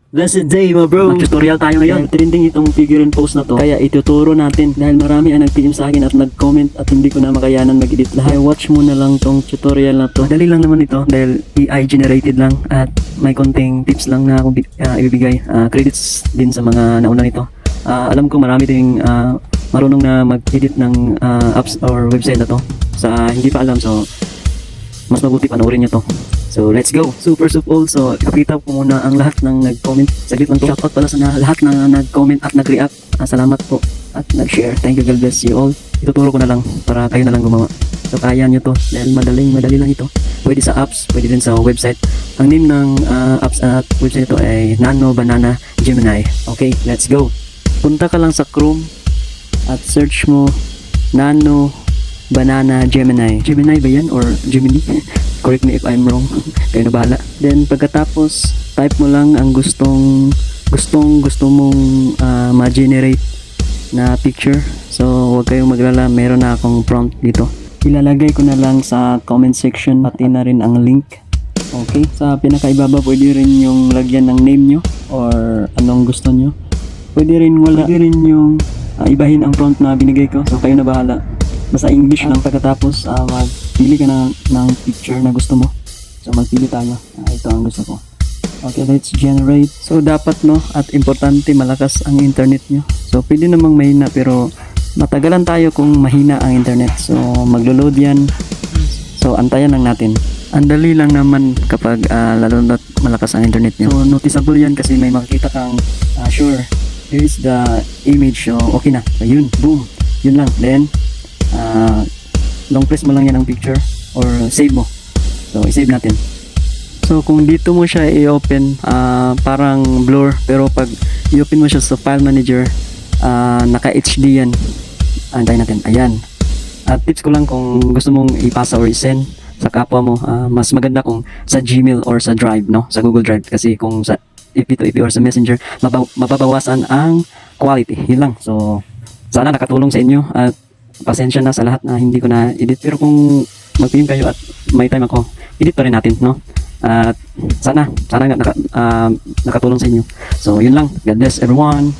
Blessed day mo bro. Mag-tutorial tayo ngayon. Trending itong figure and pose na to. Kaya ituturo natin dahil marami ang nag-PM sa akin at nag-comment at hindi ko na makayanan mag-edit lahat. Kaya watch mo na lang tong tutorial na to. Madali lang naman ito dahil AI generated lang at may konting tips lang na akong ibibigay. Credits din sa mga nauna nito. Alam ko marami ding marunong na mag-edit ng apps or website na to. Sa hindi pa alam, so mas mabuti panoorin nyo to. So let's go. Super also, ipakita ko muna ang lahat ng nag-comment. Saglit lang to. Shoutout pala sa lahat na nag-comment at nag-react. Salamat po at nag-share. Thank you, God bless you all. Ituturo ko na lang para kayo na lang gumawa. So kaya nyo to dahil madali lang ito. Pwede sa apps, pwede din sa website. Ang name ng apps at website ito ay Nano Banana Gemini. Okay, let's go. Punta ka lang sa Chrome at search mo Nano Banana Gemini. Gemini ba yan or Gemini? Correct me if I'm wrong. Kayo na bahala. Then pagkatapos type mo lang ang gusto mong ma-generate na picture. So huwag kayong maglala, meron na akong prompt dito. Ilalagay ko na lang sa comment section pati na rin ang link. Okay, sa pinakaibaba pwede rin yung lagyan ng name nyo or anong gusto nyo. Pwede rin wala. Pwede rin yung ibahin ang prompt na binigay ko. So kayo na bahala. Basta English lang. Pagkatapos magpili ka ng picture na gusto mo. So magpili tayo. Ito ang gusto ko. Okay, let's generate. So dapat at importante malakas ang internet nyo. So pwede namang mahina pero matagalan tayo kung mahina ang internet. So maglo-load yan. So antayan lang natin. Andali lang naman kapag lalo na malakas ang internet nyo. So noticeable yan kasi may makikita kang sure, here is the image. So okay na. So yun, boom. Yun lang. Then long press mo lang yan ang picture or save mo. So i-save natin. So kung dito mo siya i-open, parang blur, pero pag i-open mo siya sa file manager, naka HD yan. Antayin natin. Ayan. At tips ko lang kung gusto mong ipasa or i-send sa kapwa mo, mas maganda kung sa Gmail or sa Drive, no? Sa Google Drive, kasi kung sa FB or sa Messenger, mababawasan ang quality. Yun lang. So sana nakatulong sa inyo at pasensya na sa lahat na hindi ko na edit, pero kung mag-PM kayo at may time ako, edit pa rin natin, no? At sana nga nakatulong sa inyo. So yun lang. God bless everyone.